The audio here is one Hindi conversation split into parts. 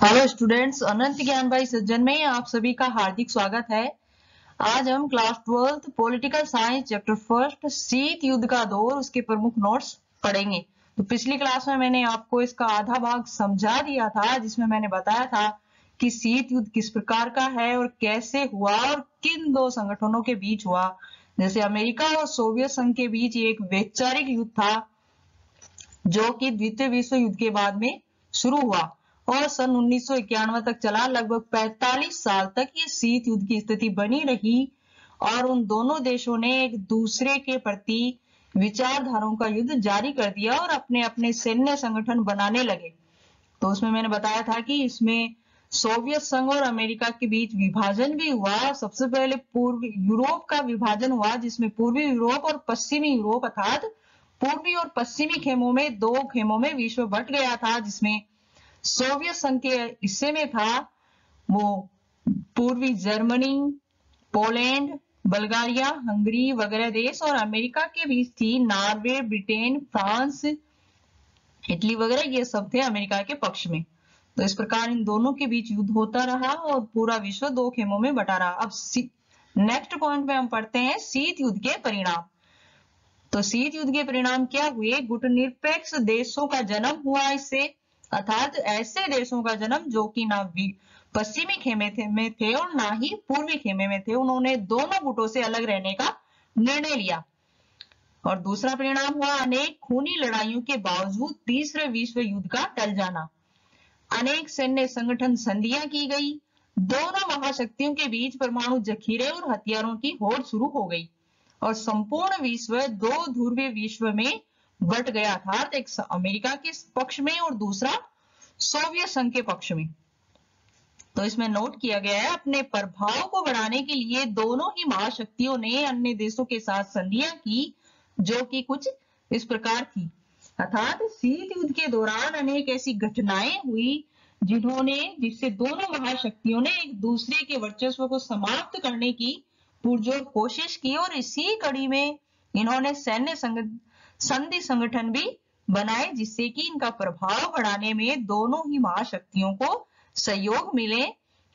हेलो स्टूडेंट्स, अनंत ज्ञान भाई सज्जन में आप सभी का हार्दिक स्वागत है। आज हम class 12th political science chapter first शीत युद्ध का दौर उसके प्रमुख नोट्स पढ़ेंगे। तो पिछली क्लास में मैंने आपको इसका आधा भाग समझा दिया था, जिसमें मैंने बताया था कि शीत युद्ध किस प्रकार का है और कैसे हुआ और किन दो संगठनों के बीच हुआ। जैसे अमेरिका और सोवियत संघ के बीच एक वैचारिक युद्ध था जो कि द्वितीय विश्व युद्ध के बाद में शुरू हुआ और सन 1991 तक चला। लगभग 45 साल तक ये शीत युद्ध की स्थिति बनी रही और उन दोनों देशों ने एक दूसरे के प्रति विचारधाराओं का युद्ध जारी कर दिया और अपने अपने सैन्य संगठन बनाने लगे। तो उसमें मैंने बताया था कि इसमें सोवियत संघ और अमेरिका के बीच विभाजन भी हुआ। सबसे पहले पूर्व यूरोप का विभाजन हुआ, जिसमें पूर्वी यूरोप और पश्चिमी यूरोप अर्थात पूर्वी और पश्चिमी खेमों में दो खेमों में विश्व बंट गया था, जिसमें सोवियत संघ के हिस्से में था वो पूर्वी जर्मनी, पोलैंड, बल्गारिया, हंगरी वगैरह देश, और अमेरिका के बीच थी नॉर्वे, ब्रिटेन, फ्रांस, इटली वगैरह। ये सब थे अमेरिका के पक्ष में। तो इस प्रकार इन दोनों के बीच युद्ध होता रहा और पूरा विश्व दो खेमों में बटा रहा। अब नेक्स्ट पॉइंट में हम पढ़ते हैं शीत युद्ध के परिणाम। तो शीत युद्ध के परिणाम क्या हुए? गुटनिरपेक्ष देशों का जन्म हुआ इससे, अर्थात ऐसे देशों का जन्म जो कि ना पश्चिमी खेमे में थे और ना ही पूर्वी खेमे में थे। उन्होंने दोनों गुटों से अलग रहने का निर्णय लिया। और दूसरा परिणाम हुआ अनेक खूनी लड़ाइयों के बावजूद तीसरे विश्व युद्ध का टल जाना। अनेक सैन्य संगठन संधियां की गई। दोनों महाशक्तियों के बीच परमाणु जखीरे और हथियारों की होड़ शुरू हो गई और संपूर्ण विश्व दो ध्रुवीय विश्व में बट गया था, एक अमेरिका के पक्ष में और दूसरा सोवियत संघ के पक्ष में। तो इसमें नोट किया गया है अपने प्रभाव को बढ़ाने के लिए दोनों ही महाशक्तियों ने अन्य देशों के साथ संधियां की, जो कि कुछ इस प्रकार थी। अर्थात शीत युद्ध के दौरान अनेक ऐसी घटनाएं हुई जिससे दोनों महाशक्तियों ने एक दूसरे के वर्चस्व को समाप्त करने की पुरजोर कोशिश की और इसी कड़ी में इन्होंने सैन्य संधि संगठन भी बनाए, जिससे कि इनका प्रभाव बढ़ाने में दोनों ही महाशक्तियों को सहयोग मिले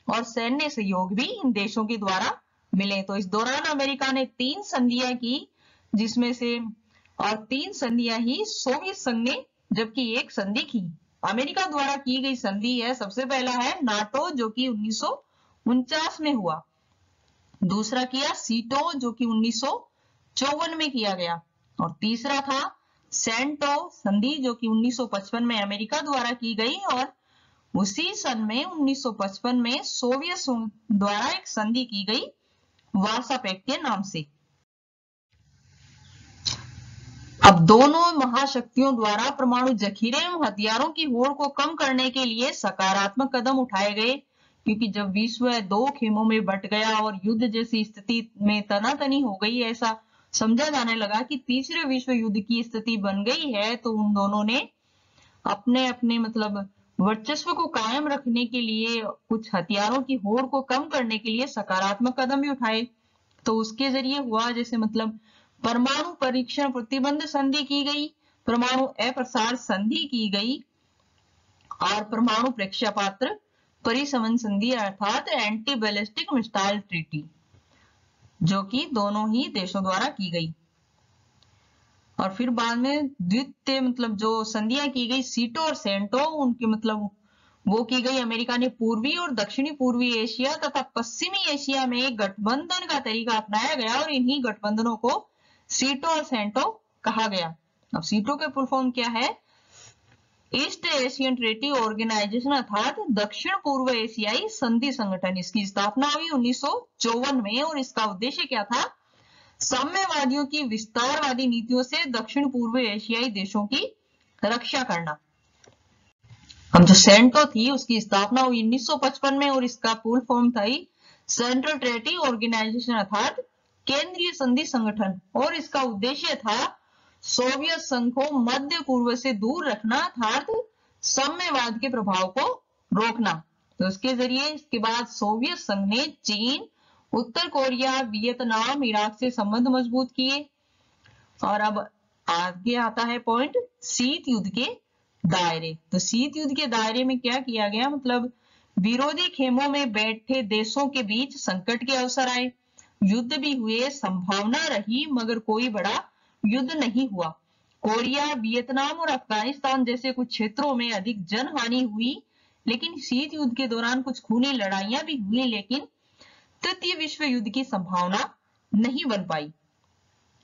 और सैन्य सहयोग भी इन देशों के द्वारा मिले। तो इस दौरान अमेरिका ने 3 संधियां की, जिसमें से और 3 संधियां ही सोवियत संघ ने जबकि एक संधि की। अमेरिका द्वारा की गई संधि है, सबसे पहला है नाटो जो कि 1949 में हुआ। दूसरा किया सीटो जो कि 1954 में किया गया और तीसरा था सेंटो संधि जो कि 1955 में अमेरिका द्वारा की गई और उसी सन में 1955 में सोवियत संघ द्वारा एक संधि की गई वार्सा पैक्ट के नाम से। अब दोनों महाशक्तियों द्वारा परमाणु जखीरे एवं हथियारों की होड़ को कम करने के लिए सकारात्मक कदम उठाए गए, क्योंकि जब विश्व 2 खेमों में बट गया और युद्ध जैसी स्थिति में तनातनी हो गई, ऐसा समझा जाने लगा कि तीसरे विश्व युद्ध की स्थिति बन गई है, तो उन दोनों ने अपने अपने वर्चस्व को कायम रखने के लिए कुछ हथियारों की होड़ को कम करने के लिए सकारात्मक कदम भी उठाए। तो उसके जरिए हुआ जैसे परमाणु परीक्षण प्रतिबंध संधि की गई, परमाणु अप्रसार संधि की गई और परमाणु प्रेक्षापात्र परिसमन संधि अर्थात एंटी बैलिस्टिक मिसाइल ट्रीटी, जो कि दोनों ही देशों द्वारा की गई। और फिर बाद में द्वितीय जो संधियां की गई सीटो और सेंटो, उनके वो की गई अमेरिका ने पूर्वी और दक्षिणी पूर्वी एशिया तथा पश्चिमी एशिया में गठबंधन का तरीका अपनाया गया और इन्हीं गठबंधनों को सीटो और सेंटो कहा गया। अब सीटो के फुल फॉर्म क्या है? ईस्ट एशियन ट्रेटी ऑर्गेनाइजेशन अर्थात दक्षिण पूर्व एशियाई संधि संगठन। इसकी स्थापना हुई 1954 में और इसका उद्देश्य क्या था? साम्यवादियों की विस्तारवादी नीतियों से दक्षिण पूर्व एशियाई देशों की रक्षा करना। अब जो सेंटो थी उसकी स्थापना हुई 1955 में और इसका फुल फॉर्म था सेंट्रल ट्रेटी ऑर्गेनाइजेशन अर्थात केंद्रीय संधि संगठन, और इसका उद्देश्य था सोवियत संघ को मध्य पूर्व से दूर रखना अर्थात साम्यवाद के प्रभाव को रोकना। तो इसके जरिए इसके बाद सोवियत संघ ने चीन, उत्तर कोरिया, वियतनाम, इराक से संबंध मजबूत किए। और अब आगे आता है पॉइंट शीत युद्ध के दायरे। तो शीत युद्ध के दायरे में क्या किया गया, मतलब विरोधी खेमों में बैठे देशों के बीच संकट के अवसर आए, युद्ध भी हुए, संभावना रही, मगर कोई बड़ा युद्ध नहीं हुआ। कोरिया, वियतनाम और अफगानिस्तान जैसे कुछ क्षेत्रों में अधिक जनहानि हुई, लेकिन शीत युद्ध के दौरान कुछ खूनी लड़ाइयां भी हुई, लेकिन तृतीय विश्व युद्ध की संभावना नहीं बन पाई।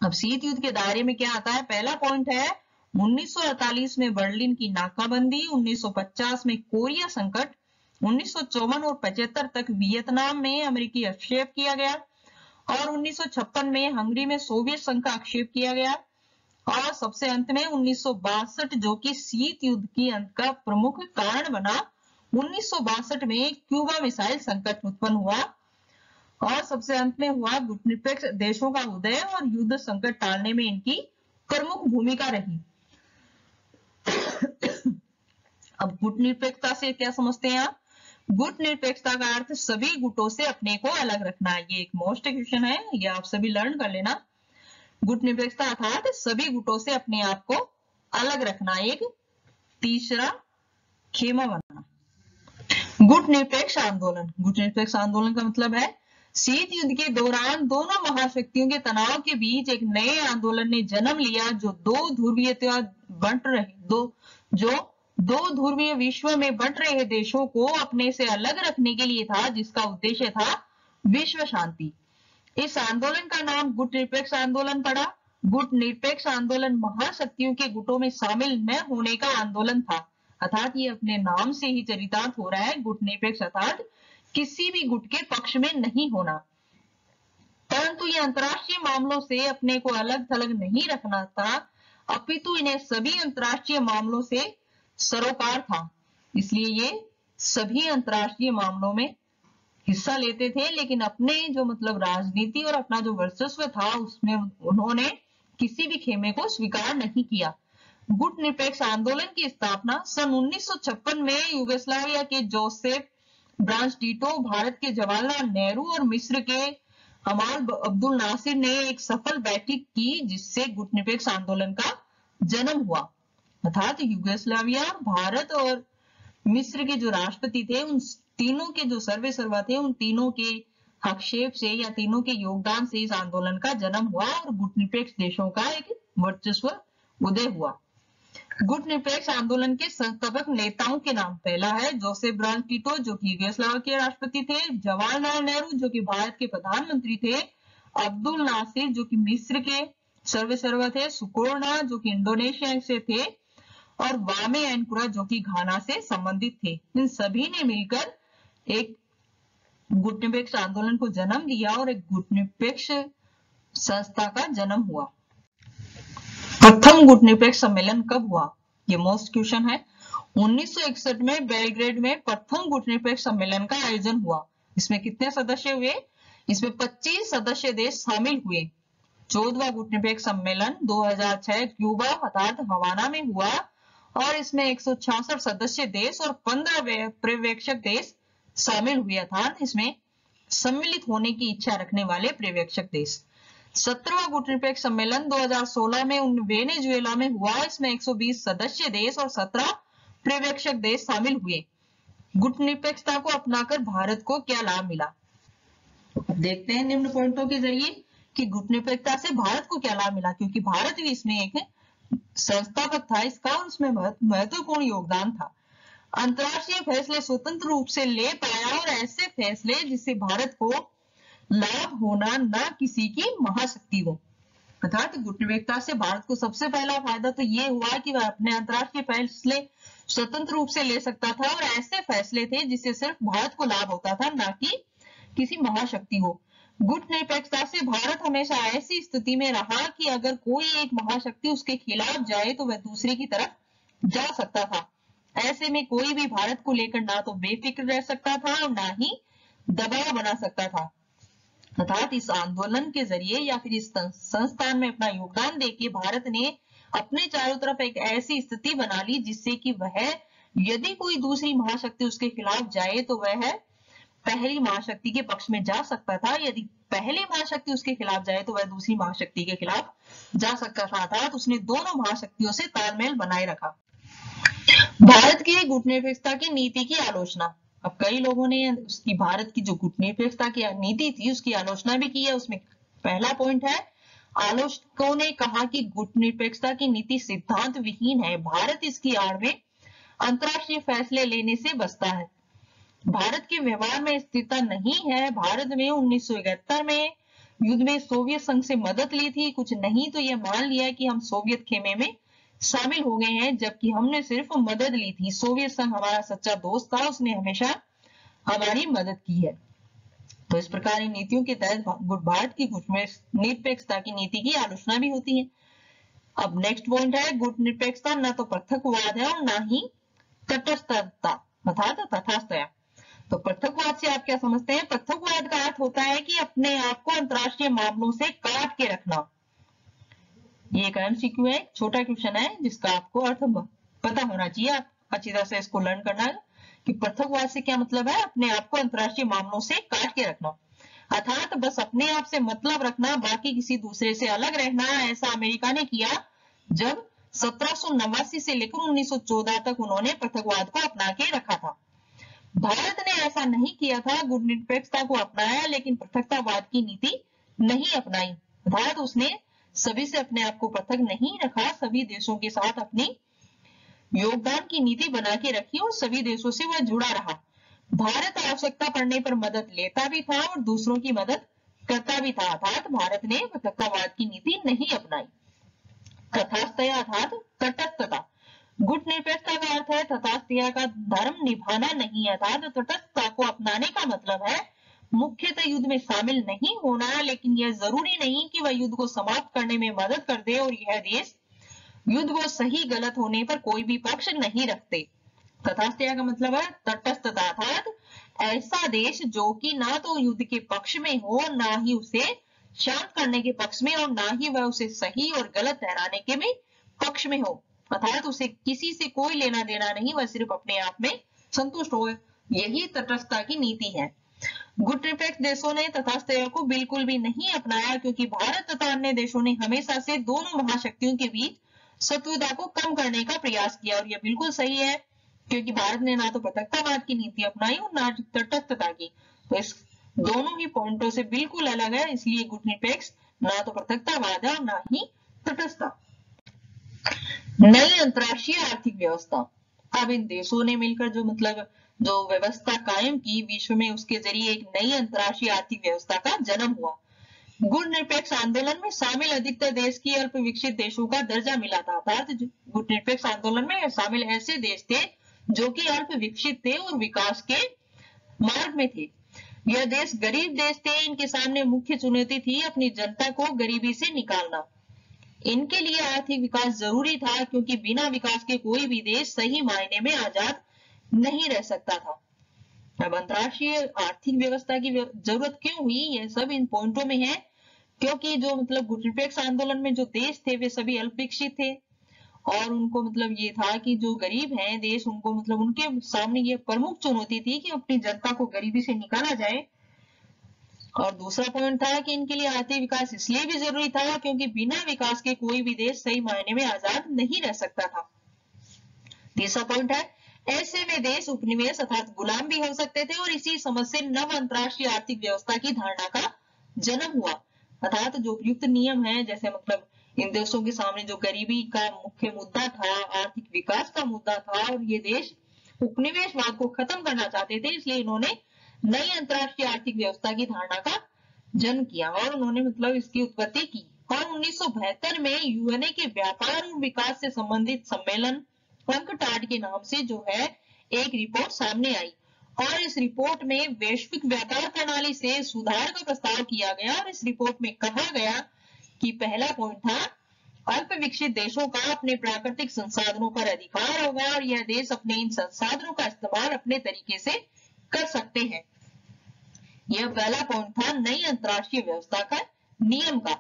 अब शीत युद्ध के दायरे में क्या आता है, पहला पॉइंट है 1948 में बर्लिन की नाकाबंदी, 1950 में कोरिया संकट, 1954 और 75 तक वियतनाम में अमेरिकी हस्तक्षेप किया गया, और 1956 में हंगरी में सोवियत संघ का आक्षेप किया गया, और सबसे अंत में 1962 जो कि शीत युद्ध की अंत का प्रमुख कारण बना, 1962 में क्यूबा मिसाइल संकट उत्पन्न हुआ, और सबसे अंत में हुआ गुटनिरपेक्ष देशों का उदय और युद्ध संकट टालने में इनकी प्रमुख भूमिका रही। अब गुटनिरपेक्षता से क्या समझते हैं आप? गुटनिरपेक्षता का अर्थ सभी गुटों से अपने को अलग रखना है। ये एक मोस्ट क्वेश्चन है, ये आप सभी लर्न कर लेना। गुटनिरपेक्षता अर्थात सभी गुटों से अपने आप को अलग रखना। एक तीसरा खेमा बनाना। गुटनिरपेक्ष आंदोलन, गुटनिरपेक्ष आंदोलन का मतलब है शीत युद्ध के दौरान दोनों महाशक्तियों के तनाव के बीच एक नए आंदोलन ने जन्म लिया जो दो ध्रुवीय विश्व में बंट रहे देशों को अपने से अलग रखने के लिए था, जिसका उद्देश्य था विश्व शांति। इस आंदोलन का नाम गुटनिरपेक्ष आंदोलन पड़ा। गुटनिरपेक्ष आंदोलन महाशक्तियों के गुटों में शामिल न होने का आंदोलन था, अर्थात ये अपने नाम से ही चरितार्थ हो रहा है। गुटनिरपेक्ष अर्थात किसी भी गुट के पक्ष में नहीं होना, परंतु ये अंतर्राष्ट्रीय मामलों से अपने को अलग थलग नहीं रखना था, अपितु इन्हें सभी अंतर्राष्ट्रीय मामलों से सरोकार था। इसलिए ये सभी अंतर्राष्ट्रीय मामलों में हिस्सा लेते थे, लेकिन अपने जो मतलब राजनीति और अपना जो वर्चस्व था उसमें उन्होंने किसी भी खेमे को स्वीकार नहीं किया। गुटनिरपेक्ष आंदोलन की स्थापना सन 1956 में यूगोस्लाविया के जोसेफ ब्रांच टीटो, भारत के जवाहरलाल नेहरू और मिस्र के अमाल अब्दुल नासिर ने एक सफल बैठक की, जिससे गुटनिरपेक्ष आंदोलन का जन्म हुआ। अर्थात यूगोस्लाविया, भारत और मिस्र के जो राष्ट्रपति थे, उन तीनों के जो सर्वेसर्वा थे, उन तीनों के हस्तक्षेप से या तीनों के योगदान से इस आंदोलन का जन्म हुआ और गुटनिरपेक्ष देशों का एक वर्चस्व उदय हुआ। गुटनिरपेक्ष आंदोलन के संस्थापक नेताओं के नाम, पहला है जोसेफ ब्रांच टीटो जो कि यूगोस्लाविया के राष्ट्रपति थे, जवाहरलाल नेहरू जो कि भारत के प्रधानमंत्री थे, अब्दुल नासिर जो कि मिस्र के सर्वेसर्वा थे, सुकोर्णा जो कि इंडोनेशिया से थे, और वामे एनकुरा जो कि घाना से संबंधित थे। इन सभी ने मिलकर एक गुटनिरपेक्ष आंदोलन को जन्म दिया और एक गुटनिरपेक्ष संस्था का जन्म हुआ। प्रथम गुटनिरपेक्ष सम्मेलन कब हुआ, ये मोस्ट क्वेश्चन है। 1961 में बेलग्रेड में प्रथम गुटनिरपेक्ष सम्मेलन का आयोजन हुआ। इसमें कितने सदस्य हुए? इसमें 25 सदस्य देश शामिल हुए। 14वां गुटनिरपेक्ष सम्मेलन 2006 क्यूबा अर्थात हवाना में हुआ और इसमें 166 सदस्य देश और 15 पर्यवेक्षक देश शामिल हुए, अर्थात इसमें सम्मिलित होने की इच्छा रखने वाले पर्यवेक्षक देश। 17वां गुटनिरपेक्ष सम्मेलन 2016 में वेनेजुएला में हुआ। इसमें 120 सदस्य देश और 17 पर्यवेक्षक देश शामिल हुए। गुटनिरपेक्षता को अपनाकर भारत को क्या लाभ मिला, देखते हैं निम्न पॉइंटों के जरिए कि गुटनिरपेक्षता से भारत को क्या लाभ मिला, क्योंकि भारत भी इसमें एक संस्थापक था इसका और उसमें महत्वपूर्ण योगदान था। अंतर्राष्ट्रीय फैसले स्वतंत्र रूप से ले पाया और ऐसे फैसले जिससे भारत को लाभ होना, न किसी की महाशक्ति हो। अर्थात गुटनिरपेक्षता से भारत को सबसे पहला फायदा तो ये हुआ कि वह अपने अंतर्राष्ट्रीय फैसले स्वतंत्र रूप से ले सकता था और ऐसे फैसले थे जिससे सिर्फ भारत को लाभ होता था, न कि किसी महाशक्ति हो। गुटनिरपेक्षता से भारत हमेशा ऐसी स्थिति में रहा कि अगर कोई एक महाशक्ति उसके खिलाफ जाए तो वह दूसरे की तरफ जा सकता था। ऐसे में कोई भी भारत को लेकर ना तो बेफिक्र रह सकता था और ना ही दबाव बना सकता था। अर्थात इस आंदोलन के जरिए या फिर इस संस्थान में अपना योगदान देके भारत ने अपने चारों तरफ एक ऐसी स्थिति बना ली जिससे कि वह यदि कोई दूसरी महाशक्ति उसके खिलाफ जाए तो वह पहली महाशक्ति के पक्ष में जा सकता था, यदि पहली महाशक्ति उसके खिलाफ जाए तो वह दूसरी महाशक्ति के खिलाफ जा सकता था। अर्थात उसने दोनों महाशक्तियों से तालमेल बनाए रखा। भारत की गुटनिरपेक्षता की नीति की आलोचना। अब कई लोगों ने उसकी भारत की जो गुटनिरपेक्षता की नीति थी उसकी आलोचना भी की है। उसमें पहला पॉइंट है, आलोचकों ने कहा कि गुटनिरपेक्षता की नीति सिद्धांत विहीन है, भारत इसकी आड़ में अंतरराष्ट्रीय फैसले लेने से बचता है, भारत के व्यवहार में स्थिरता नहीं है। भारत में 1971 में युद्ध में सोवियत संघ से मदद ली थी, कुछ नहीं तो यह मान लिया कि हम सोवियत खेमे में शामिल हो गए हैं, जबकि हमने सिर्फ मदद ली थी। सोवियत संघ हमारा सच्चा दोस्त था, उसने हमेशा हमारी मदद की है। तो इस प्रकार इन नीतियों के तहत भारत की गुटनिरपेक्षता की नीति की आलोचना भी होती है। अब नेक्स्ट पॉइंट है, गुटनिरपेक्षता न तो पृथकवाद है और न ही तटस्थता अर्थात तटस्थता। तो पृथकवाद से आप क्या समझते हैं? पृथकवाद का अर्थ होता है कि अपने आप को अंतरराष्ट्रीय मामलों से काट के रखना। ये एक एमसीक्यू है, छोटा क्वेश्चन है जिसका आपको अर्थ पता होना चाहिए, आप अच्छी तरह से इसको लर्न करना है कि पृथकवाद से क्या मतलब है, अपने आप को अंतरराष्ट्रीय मामलों से काट के रखना, अर्थात बस अपने आप से मतलब रखना, बाकी किसी दूसरे से अलग रहना। ऐसा अमेरिका ने किया जब 1789 से लेकर 1914 तक उन्होंने पृथकवाद को अपना के रखा था। भारत ने ऐसा नहीं किया था, गुटनिरपेक्षता को अपनाया लेकिन पृथकतावाद की नीति नहीं अपनाई। भारत उसने सभी से अपने आप को पृथक नहीं रखा, सभी देशों के साथ अपनी योगदान की नीति बना के रखी और सभी देशों से वह जुड़ा रहा। भारत आवश्यकता पड़ने पर मदद लेता भी था और दूसरों की मदद करता भी था, अर्थात भारत ने पृथकतावाद की नीति नहीं अपनाई। तटस्थता अर्थात तटस्थता, गुटनिरपेक्षता का अर्थ है तटस्थता का धर्म निभाना नहीं, अर्थात तटस्थता को अपनाने का मतलब है मुख्यतः युद्ध में शामिल नहीं होना, लेकिन यह जरूरी नहीं कि वह युद्ध को समाप्त करने में मदद कर दे और यह देश युद्ध को सही गलत होने पर कोई भी पक्ष नहीं रखते। तटस्थता का मतलब है तटस्थता अर्थात ऐसा देश जो कि ना तो युद्ध के पक्ष में हो, ना ही उसे शांत करने के पक्ष में और ना ही वह उसे सही और गलत ठहराने के भी पक्ष में हो, अर्थात उसे किसी से कोई लेना देना नहीं, वह सिर्फ अपने आप में संतुष्ट हो। यही तटस्थता की नीति है। गुटनिरपेक्ष देशों ने तटस्थता को बिल्कुल भी नहीं अपनाया, क्योंकि भारत तथा अन्य देशों ने हमेशा से दोनों महाशक्तियों के बीच शत्रुता को कम करने का प्रयास किया, और यह बिल्कुल सही है क्योंकि भारत ने ना तो पृथकतावाद की नीति अपनाई और ना तटस्थता की। तो इस दोनों ही पॉइंटों से बिल्कुल अलग है, इसलिए गुटनिरपेक्ष ना तो पृथकतावाद है और ना ही तटस्थता। नई अंतरराष्ट्रीय आर्थिक व्यवस्था, अब इन देशों ने मिलकर जो व्यवस्था कायम की विश्व में, उसके जरिए एक नई अंतरराष्ट्रीय आर्थिक व्यवस्था का जन्म हुआ। गुटनिरपेक्ष आंदोलन में शामिल अधिकतर देश की अल्प विकसित देशों का दर्जा मिला था, अर्थात गुटनिरपेक्ष आंदोलन में शामिल ऐसे देश थे जो कि अल्प विकसित थे और विकास के मार्ग में थे। यह देश गरीब देश थे, इनके सामने मुख्य चुनौती थी अपनी जनता को गरीबी से निकालना। इनके लिए आर्थिक विकास जरूरी था, क्योंकि बिना विकास के कोई भी देश सही मायने में आजाद नहीं रह सकता था। अब अंतरराष्ट्रीय आर्थिक व्यवस्था की जरूरत क्यों हुई, यह सब इन पॉइंटों में है, क्योंकि जो गुटनिरपेक्ष आंदोलन में जो देश थे वे सभी अल्प विकसित थे और उनको ये था कि जो गरीब हैं देश, उनको उनके सामने ये प्रमुख चुनौती थी कि अपनी जनता को गरीबी से निकाला जाए। और दूसरा पॉइंट था कि इनके लिए आर्थिक विकास इसलिए भी जरूरी था क्योंकि बिना विकास के कोई भी देश सही मायने में आजाद नहीं रह सकता था। तीसरा पॉइंट है, ऐसे में देश उपनिवेश अर्थात गुलाम भी हो सकते थे और इसी समझ से नव अंतरराष्ट्रीय आर्थिक व्यवस्था की धारणा का जन्म हुआ, अर्थात जो उपयुक्त नियम है, जैसे इन देशों के सामने जो गरीबी का मुख्य मुद्दा था, आर्थिक विकास का मुद्दा था और ये देश उपनिवेशवाद को खत्म करना चाहते थे, इसलिए इन्होंने नई अंतरराष्ट्रीय आर्थिक व्यवस्था की धारणा का जन्म किया और उन्होंने इसकी उत्पत्ति की। और 1972 में यूएनए के व्यापार और विकास से संबंधित सम्मेलन अंकटाड के नाम से जो है एक रिपोर्ट सामने आई और इस रिपोर्ट में वैश्विक व्यापार प्रणाली से सुधार का प्रस्ताव किया गया और इस रिपोर्ट में कहा गया कि पहला पॉइंट था, अल्प विकसित देशों का अपने प्राकृतिक संसाधनों पर अधिकार होगा और यह देश अपने इन संसाधनों का इस्तेमाल अपने तरीके से कर सकते हैं। यह पहला पॉइंट था नई अंतरराष्ट्रीय व्यवस्था का नियम का।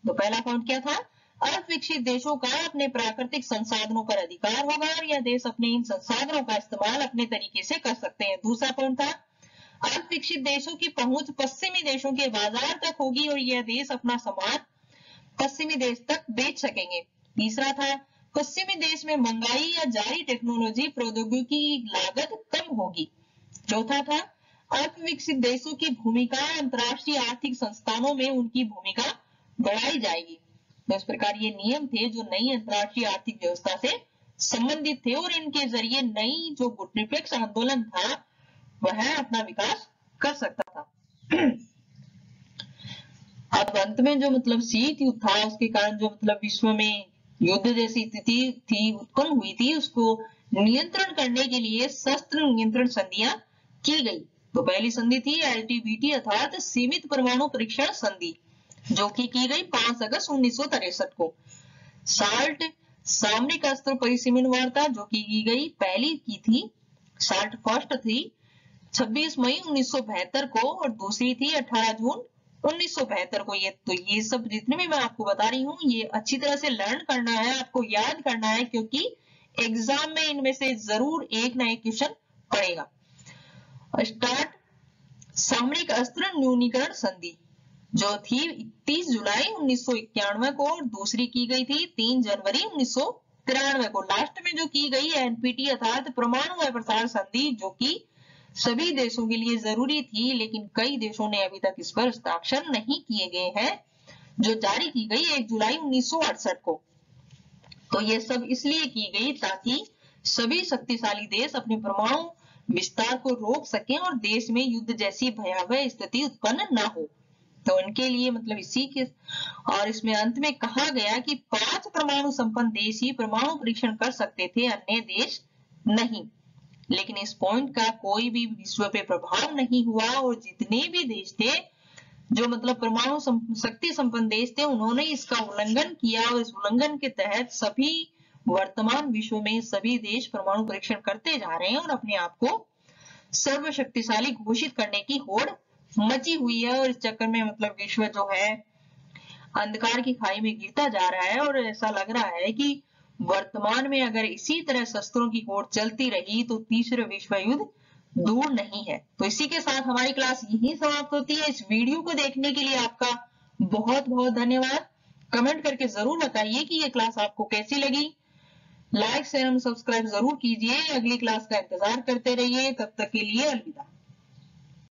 तो पहला पॉइंट क्या था, अल्प विकसित देशों का अपने प्राकृतिक संसाधनों पर अधिकार होगा और यह देश अपने इन संसाधनों का इस्तेमाल अपने तरीके से कर सकते हैं। दूसरा पॉइंट था, अल्प विकसित देशों की पहुंच पश्चिमी देशों के बाजार तक होगी और यह देश अपना सामान पश्चिमी देश तक बेच सकेंगे। तीसरा था, पश्चिमी देश में महंगाई या जारी टेक्नोलॉजी प्रौद्योगिकी की लागत कम होगी। चौथा था अल्पविकसित देशों की भूमिका, अंतर्राष्ट्रीय आर्थिक संस्थानों में उनकी भूमिका बढ़ाई जाएगी। तो इस प्रकार ये नियम थे जो नई अंतर्राष्ट्रीय आर्थिक व्यवस्था से संबंधित थे और इनके जरिए नई जो गुटनिरपेक्ष आंदोलन था वह अपना विकास कर सकता था। अब अंत में जो मतलब शीत युद्ध था उसके कारण जो मतलब विश्व में युद्ध जैसी स्थिति थी उत्पन्न हुई थी, उसको नियंत्रण करने के लिए शस्त्र नियंत्रण संधियां की गई। तो पहली संधि थी एलटीबीटी अर्थात सीमित परमाणु परीक्षण संधि, जो कि की गई 5 अगस्त 1963 को। साल्ट सामरिक अस्त्र परिसीमन वार्ता जो की गई पहली की थी, साल्ट फर्स्ट थी 26 मई 1972 को और दूसरी थी 18 जून 1972 को। ये सब जितने भी मैं आपको बता रही हूँ ये अच्छी तरह से लर्न करना है, आपको याद करना है, क्योंकि एग्जाम में इनमें से जरूर एक ना एक क्वेश्चन पड़ेगा। स्टार्ट सामरिक अस्त्र न्यूनीकरण संधि जो थी 31 जुलाई 1991 को और दूसरी की गई थी 3 जनवरी 1993 को। लास्ट में जो की गई एनपीटी अर्थात परमाणु अप्रसार संधि, जो कि सभी देशों के लिए जरूरी थी, लेकिन कई देशों ने अभी तक इस पर हस्ताक्षर नहीं किए गए हैं, जो जारी की गई 1 जुलाई 1968 को। तो ये सब इसलिए की गई ताकि सभी शक्तिशाली देश अपने परमाणु विस्तार को रोक सकें और देश में युद्ध जैसी भयावह स्थिति उत्पन्न न हो। तो उनके लिए मतलब इसी के और इसमें अंत में कहा गया कि 5 परमाणु संपन्न देश ही परमाणु परीक्षण कर सकते थे, अन्य देश नहीं। लेकिन इस पॉइंट का कोई भी विश्व पे प्रभाव नहीं हुआ और जितने भी देश थे जो मतलब परमाणु शक्ति संपन्न देश थे उन्होंने इसका उल्लंघन किया और इस उल्लंघन के तहत सभी वर्तमान विश्व में सभी देश परमाणु परीक्षण करते जा रहे हैं और अपने आप को सर्वशक्तिशाली घोषित करने की होड़ मची हुई है। और इस चक्कर में मतलब विश्व जो है अंधकार की खाई में गिरता जा रहा है और ऐसा लग रहा है कि वर्तमान में अगर इसी तरह शस्त्रों की होड़ चलती रही तो तीसरे विश्व युद्ध दूर नहीं है। तो इसी के साथ हमारी क्लास यही समाप्त होती है। इस वीडियो को देखने के लिए आपका बहुत बहुत धन्यवाद। कमेंट करके जरूर बताइए कि ये क्लास आपको कैसी लगी। लाइक शेयर एंड सब्सक्राइब जरूर कीजिए। अगली क्लास का इंतजार करते रहिए। तब तक के लिए अलविदा।